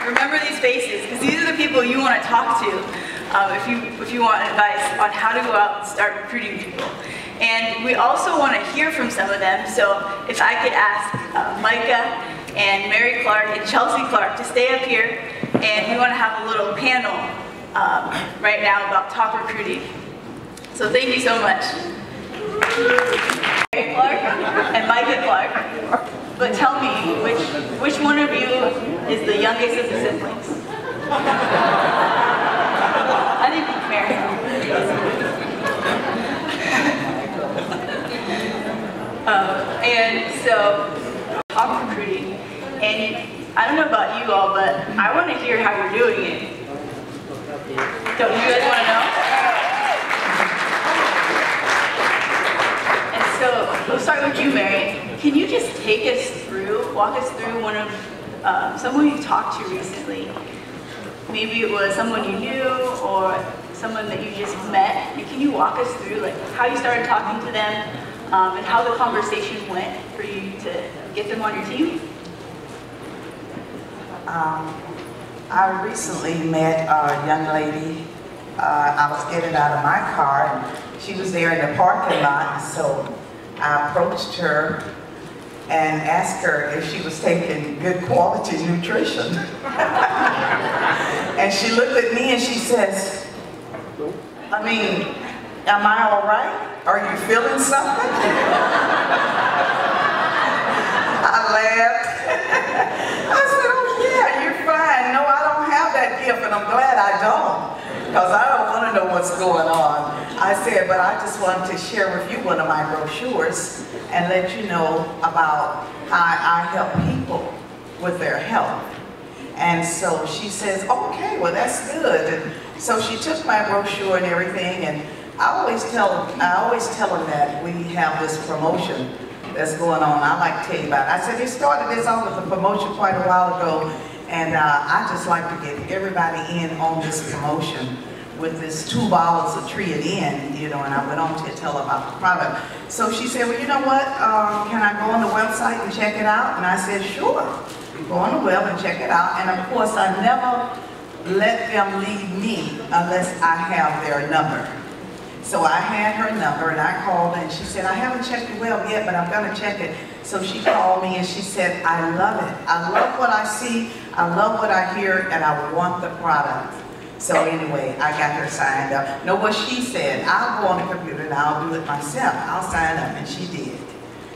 remember these faces, because these are the people you want to talk to if you want advice on how to go out and start recruiting people. And we also want to hear from some of them, so if I could ask Micah and Mary Clark and Chelsea Clark to stay up here, and we want to have a little panel right now about top recruiting. So thank you so much. Mary Clark and Micah Clark, but tell me, which one of you is the youngest of the siblings? I think Mary. And so, top recruiting, and I don't know about you all, but I want to hear how you're doing it. Don't you guys want to know? And so, we'll start with you, Mary. Can you just walk us through one of someone you talked to recently? Maybe it was someone you knew or someone that you just met. And can you walk us through like how you started talking to them and how the conversation went for you to get them on your team? I recently met a young lady. I was getting out of my car and she was there in the parking lot, so I approached her and asked her if she was taking good quality nutrition. And she looked at me and she says, I mean, am I all right? Are you feeling something? I laughed. I said, oh yeah, you're fine. No, I don't have that gift, and I'm glad I don't, because I don't want to know what's going on. I said, but I just wanted to share with you one of my brochures and let you know about how I help people with their health. And so she says, okay, well that's good. And so she took my brochure and everything, and I always tell them that we have this promotion that's going on. I like to tell you about it. I said, they started this off with a promotion quite a while ago, and I just like to get everybody in on this promotion with this 2 bottles of Triadin, you know, and I went on to tell about the product. So she said, well, you know what, can I go on the website and check it out? And I said, sure, go on the web and check it out. And of course, I never let them leave me unless I have their number. So I had her number and I called her and she said, I haven't checked the web yet, but I'm gonna check it. So she called me and she said, I love it. I love what I see, I love what I hear, and I want the product. So anyway, I got her signed up. Know what she said? I'll go on the computer and I'll do it myself. I'll sign up, and she did.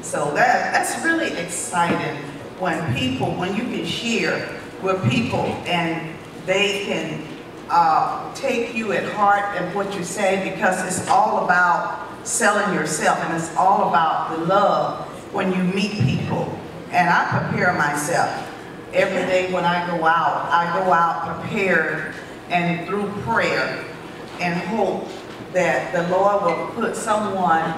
So that's really exciting when you can share with people and they can take you at heart and what you say, because it's all about selling yourself and it's all about the love when you meet people. And I prepare myself every day when I go out prepared and through prayer and hope that the Lord will put someone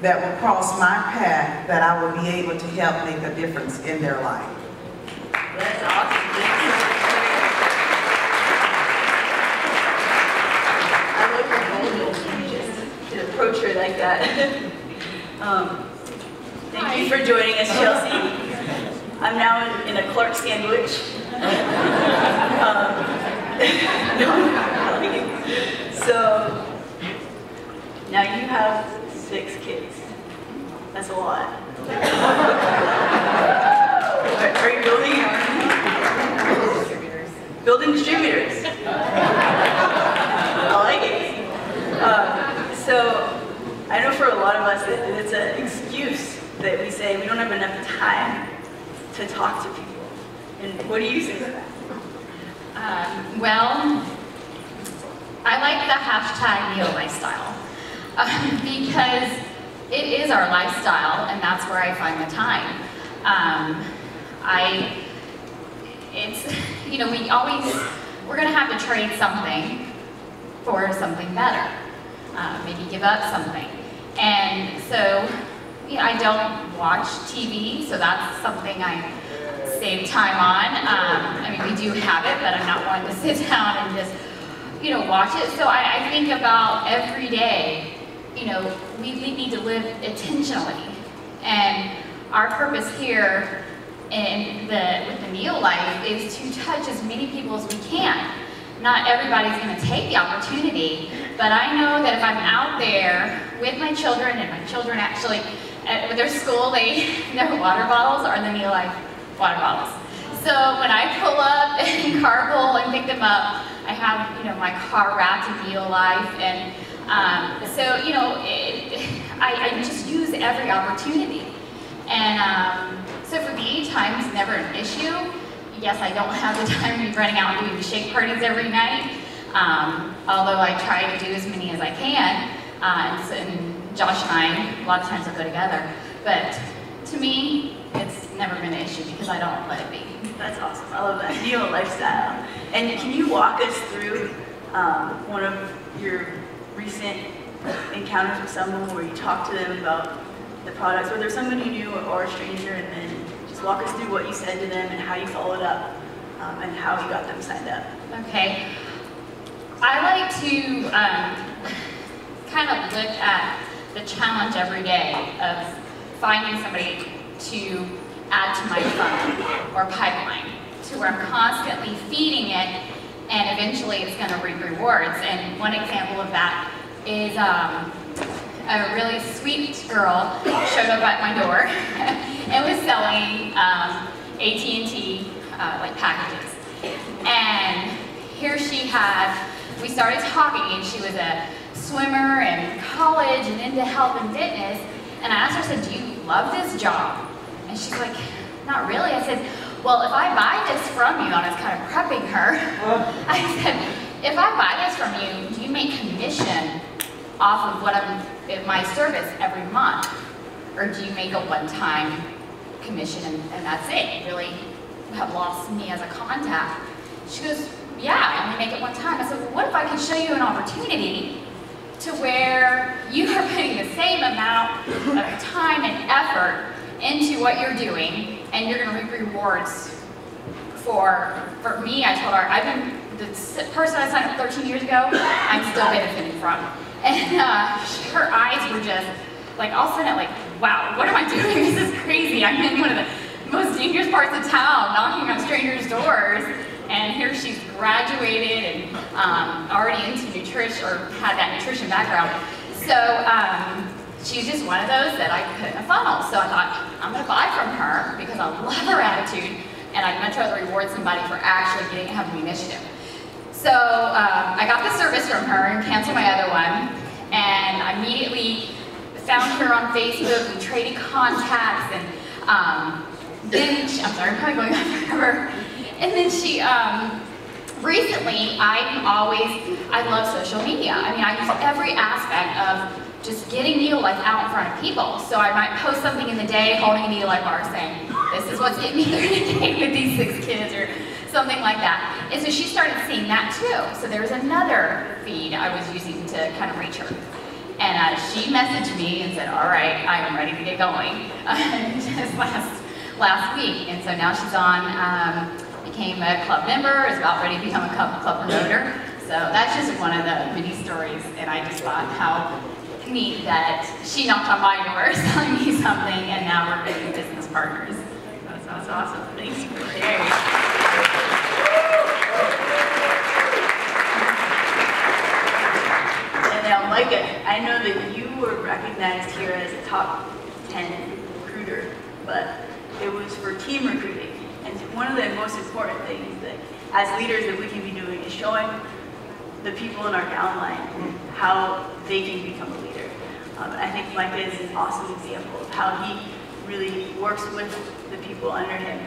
that will cross my path that I will be able to help make a difference in their life. That's awesome. I look for boldness to approach her like that. Thank you for joining us, Chelsea. I'm now in a Clark sandwich. So now you have 6 kids. That's a lot. Are you building distributors? Building distributors. I like it. So I know for a lot of us it's an excuse that we say we don't have enough time to talk to people. And what do you say to that? Well, I like the hashtag NeoLifestyle because it is our lifestyle, and that's where I find the time. We're going to have to trade something for something better, maybe give up something. And so, I don't watch TV, so that's something I save time on. I mean, we do have it, but I'm not one to sit down and just, watch it. So I think about every day, we need to live intentionally. And our purpose here with the NeoLife is to touch as many people as we can. Not everybody's going to take the opportunity, but I know that if I'm out there with my children, and my children actually, with their school, their water bottles are the NeoLife water bottles. So when I pull up and carpool and pick them up, I have, you know, my car wrapped in NeoLife, and so, you know, I just use every opportunity. And so for me, time is never an issue. Yes, I don't have the time to be running out and doing the shake parties every night, although I try to do as many as I can. And Josh and I, a lot of times will go together. But to me, it's never been an issue because I don't let it be. That's awesome. I love that. Neo lifestyle. And can you walk us through one of your recent encounters with someone where you talked to them about the products, whether somebody new or a stranger, and then just walk us through what you said to them and how you followed up and how you got them signed up? Okay. I like to kind of look at the challenge every day of finding somebody to add to my funnel or pipeline, to where I'm constantly feeding it, and eventually it's going to reap rewards. And one example of that is a really sweet girl showed up at my door and was selling AT&T like packages. And here she had, we started talking, and she was a swimmer in college and into health and fitness. And I asked her, I said, do you love this job? And she's like, not really. I said, well, if I buy this from you, and I was kind of prepping her, I said, if I buy this from you, do you make commission off of my service every month? Or do you make a one-time commission and that's it? You really have lost me as a contact. She goes, yeah, I only make it one time. I said, well, what if I could show you an opportunity to where you are putting the same amount of time and effort into what you're doing, and you're going to reap rewards for me. I told her, I've been, the person I signed up 13 years ago, I'm still benefiting from. And her eyes were just, like, all of a sudden, like, wow, what am I doing? This is crazy. I'm in one of the most dangerous parts of town, knocking on strangers' doors. And here she's graduated and already into nutrition, or had that nutrition background. So she's just one of those that I put in a funnel. So I thought, I'm going to buy from her because I love her attitude, and I'd much rather reward somebody for actually having the initiative. So I got the service from her and canceled my other one, and I immediately found her on Facebook. We traded contacts, and then I'm sorry, I'm probably going on forever. And then she, recently, I love social media. I mean, I use every aspect of just getting NeoLife out in front of people. So I might post something in the day holding a NeoLife bar saying, this is what's getting me through the day with these 6 kids, or something like that. And so she started seeing that too. So there was another feed I was using to kind of reach her. And she messaged me and said, all right, I am ready to get going, just last week. And so now she's on, became a club member, is about ready to become a club promoter. So that's just one of the many stories, and I just thought how neat that she knocked on my door telling me something, and now we're going to be business partners. That's awesome. Thanks for sharing. And now, Micah, I know that you were recognized here as a top 10 recruiter, but it was for team recruiting. And one of the most important things that as leaders that we can be doing is showing the people in our downline how they can become a leader. I think Micah is an awesome example of how he really works with the people under him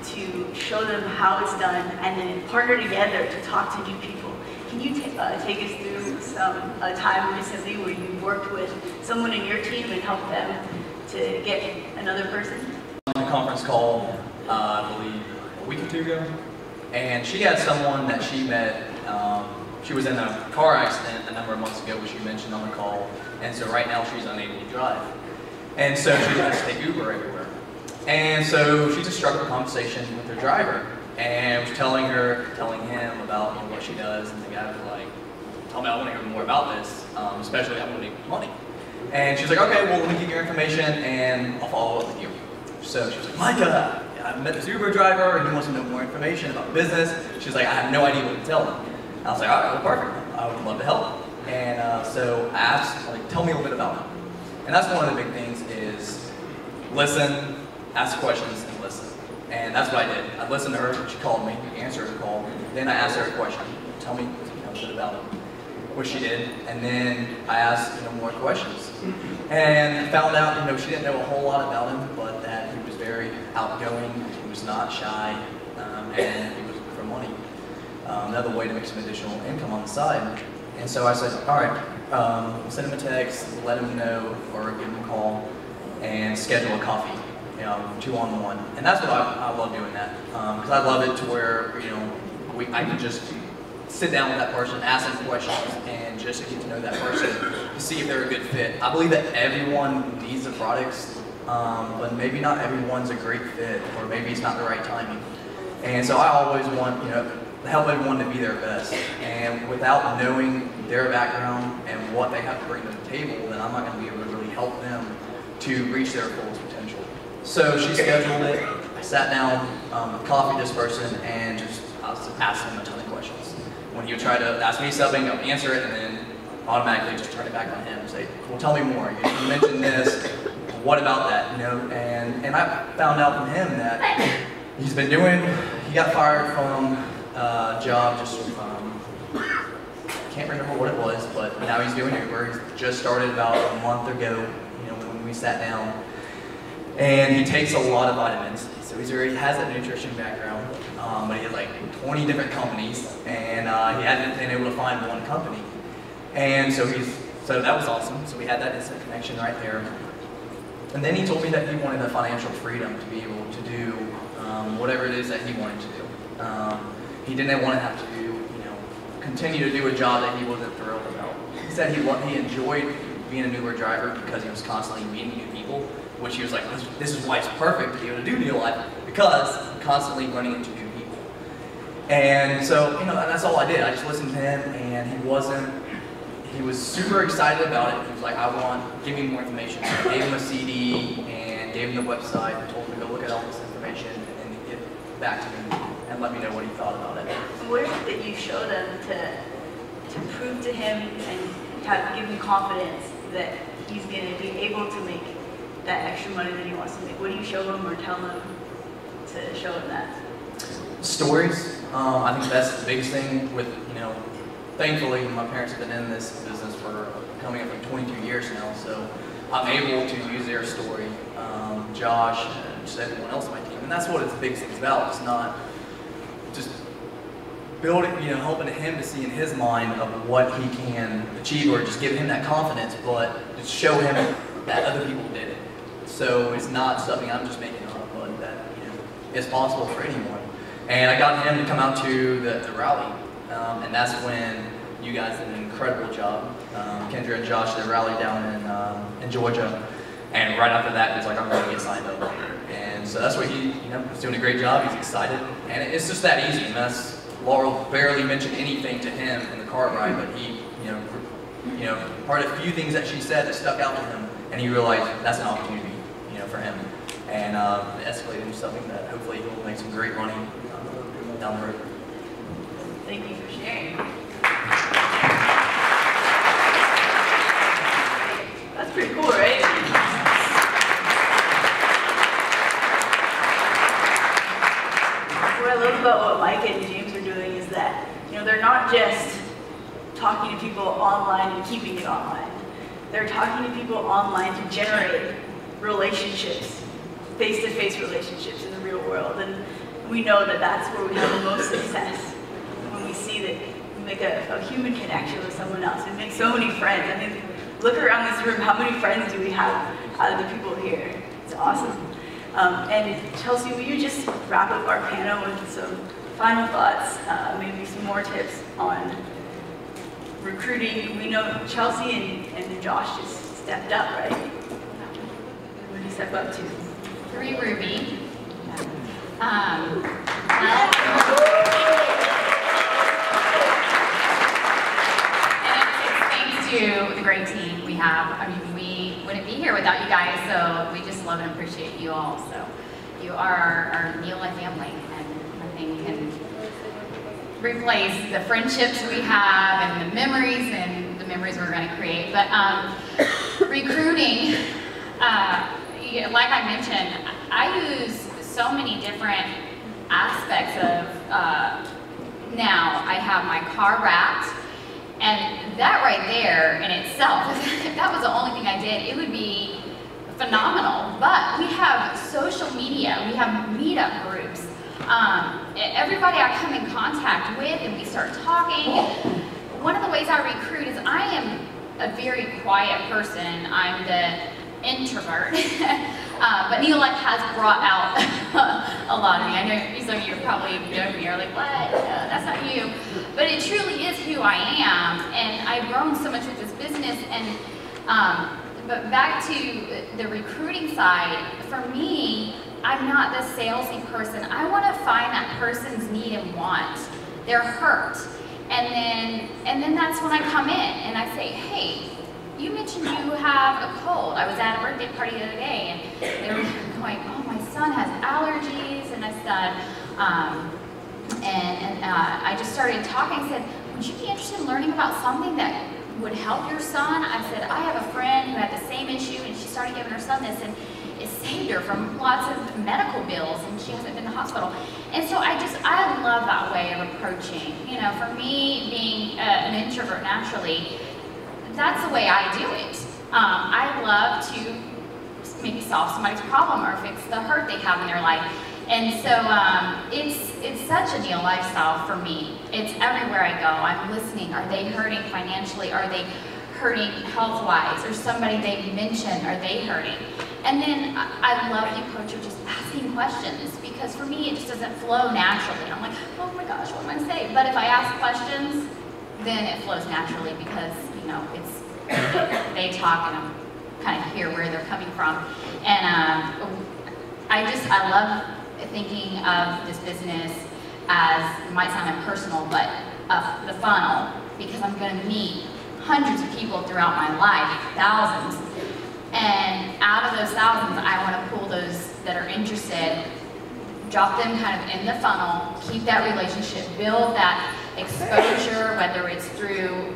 to show them how it's done, and then partner together to talk to new people. Can you take us through a time recently where you worked with someone in your team and helped them to get another person? On a conference call, I believe a week or 2 ago, and she had someone that she met. She was in a car accident a number of months ago, which you mentioned on the call, and so right now she's unable to drive. And so she has to take Uber everywhere. And so she just struck up a conversation with her driver and was telling him about what she does, and the guy was like, tell me, I want to hear more about this, especially I want to make money. And she was like, okay, well, let me get your information and I'll follow up with you. So she was like, Micah, I met this Uber driver and he wants to know more information about business. She's like, I have no idea what to tell him. And I was like, all right, well, perfect. I would love to help. And so I asked, like, tell me a little bit about him. And that's one of the big things is listen, ask questions, and listen. And that's what I did. I listened to her, she called me, answered her call. Then I asked her a question, tell me a bit about him, which she did. And then I asked more questions. And found out, she didn't know a whole lot about him, but that he was very outgoing, he was not shy, and he was looking for money. Another way to make some additional income on the side. And so I said, all right, send him a text, let him know, or give him a call, and schedule a coffee, 2-on-1. And that's what I love doing that, because I love it to where, I can just sit down with that person, ask them questions, and just to get to know that person, to see if they're a good fit. I believe that everyone needs the products, but maybe not everyone's a great fit, or maybe it's not the right timing. And so I always want, help everyone to be their best. And without knowing their background and what they have to bring to the table, then I'm not going to be able to really help them to reach their fullest potential. So she scheduled it. I sat down with coffee this person, and I was asking him a ton of questions. When he would try to ask me something, I would answer it, and then automatically just turn it back on him and say, well, tell me more. You mentioned this. What about that? And I found out from him that he got fired from a job I can't remember what it was, but now he's doing Uber. He just started about a month ago, when we sat down. And he takes a lot of vitamins. So he has that nutrition background, but he has like 20 different companies, and he hadn't been able to find one company. And so that was awesome. So we had that instant connection right there. And then he told me that he wanted the financial freedom to be able to do whatever it is that he wanted to do. He didn't want to have to continue to do a job that he wasn't thrilled about. He said he enjoyed being an Uber driver because he was constantly meeting new people, which he was like, this is why it's perfect to be able to do NeoLife, because I'm constantly running into new people. And so, and that's all I did. I just listened to him, and he was super excited about it. He was like, give me more information. So I gave him a CD and gave him the website and told him to go look at all this information and get back to me and let me know what he thought about it. What is it that you show them to prove to him and give him confidence that he's going to be able to make that extra money that he wants to make? What do you show him or tell him to show him that? Stories. I think that's the biggest thing with, thankfully my parents have been in this business for coming up like 22 years now, so I'm able to use their story, Josh, and just everyone else on my team. And that's what the biggest thing is about. It's not just building, helping him to see in his mind of what he can achieve, or just give him that confidence, but just show him that other people did it. So it's not something I'm just making up, but that it's possible for anyone. And I got him to come out to the rally, and that's when you guys did an incredible job. Kendra and Josh did a rally down in Georgia, and right after that, he was like, I'm going to get signed up. And so that's what he was doing a great job. He's excited, and it's just that easy. And that's Laurel barely mentioned anything to him in the car ride, but he, heard a few things that she said that stuck out to him, and he realized that's an opportunity, for him. And it escalated into something that hopefully he'll make some great money down the road. Thank you for sharing. That's pretty cool, right? What I love about what Mike and James are doing is that, they're not just talking to people online and keeping it online. They're talking to people online to generate relationships, face-to-face relationships in the real world. And we know that that's where we have the most success, when we see that we make a human connection with someone else. We make so many friends. I mean, look around this room, how many friends do we have out of the people here? It's awesome. And Chelsea, will you just wrap up our panel with some final thoughts, maybe some more tips on recruiting? We know Chelsea and Josh just stepped up, right? What did you step up to? 3 Ruby. Thanks to the great team we have. I mean, we wouldn't be here without you guys, so we just love and appreciate you all. So You are our NeoLife family, and nothing can replace the friendships we have and the memories we're going to create. But recruiting, like I mentioned, I use so many different aspects of, now I have my car wrapped, and that right there in itself, if that was the only thing I did, it would be phenomenal. But we have social media, we have meetup groups. Everybody I come in contact with and we start talking. One of the ways I recruit is I am a very quiet person. I'm the introvert. But NeoLife has brought out a lot of me. I know some of you are probably joking, you're like, what? No, that's not you. But it truly is who I am, and I've grown so much with this business. And but back to the recruiting side, for me, I'm not the salesy person. I want to find that person's need and want. They're hurt. And then that's when I come in and I say, hey, you mentioned you have a cold. I was at a birthday party the other day, and they were going, oh, my son has allergies. And I said, I just started talking. I said, would you be interested in learning about something that would help your son? I said, I have a friend who had the same issue, and she started giving her son this, and it saved her from lots of medical bills, and she hasn't been to the hospital. And so I love that way of approaching. You know, for me, being an introvert naturally, that's the way I do it. I love to maybe solve somebody's problem or fix the hurt they have in their life. And so it's such a Neo lifestyle for me. It's everywhere I go. I'm listening. Are they hurting financially? Are they hurting health-wise? Or somebody they mentioned, are they hurting? And then I love the approach of just asking questions, because for me it just doesn't flow naturally. I'm like, oh my gosh, what am I going to say? But if I ask questions, then it flows naturally, because you know it's they talk and I'm kind of hear where they're coming from. And I love thinking of this business as, it might sound impersonal, but the funnel, because I'm going to meet hundreds of people throughout my life, thousands. And out of those thousands, I want to pull those that are interested, drop them kind of in the funnel, keep that relationship, build that exposure, whether it's through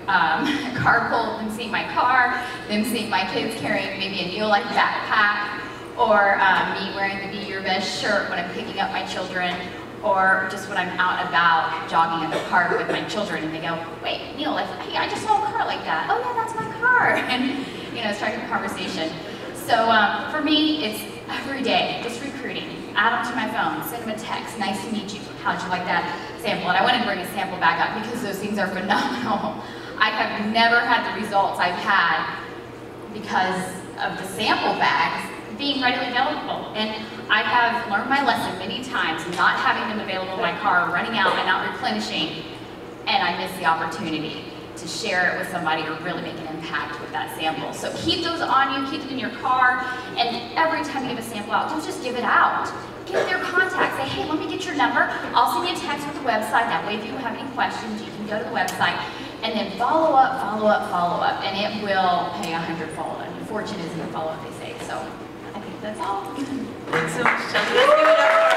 carpool, them seeing my car, them seeing my kids carrying maybe a NeoLife backpack, or me wearing the Be Your Best shirt when I'm picking up my children, or just when I'm out about jogging in the park with my children and they go, wait, NeoLife, hey, I just saw a car like that. Oh yeah, that's my car. And you know, striking a conversation. So for me, it's every day, just recruiting. Add them to my phone, send them a text, nice to meet you. How'd you like that sample? And I want to bring a sample back up because those things are phenomenal. I have never had the results I've had because of the sample bags being readily available. And I have learned my lesson many times, not having them available in my car, running out and not replenishing, and I miss the opportunity to share it with somebody or really make an impact with that sample. So keep those on you, keep them in your car, and every time you give a sample out, don't just give it out. Get their contact, say, hey, let me get your number. I'll send you a text with the website. That way if you have any questions, you can go to the website, and then follow up, follow up, follow up, and it will pay 100-fold. I mean, fortune is in the follow-up, they say. So I think that's all. Thanks so much, Chelsea. Let's give it up.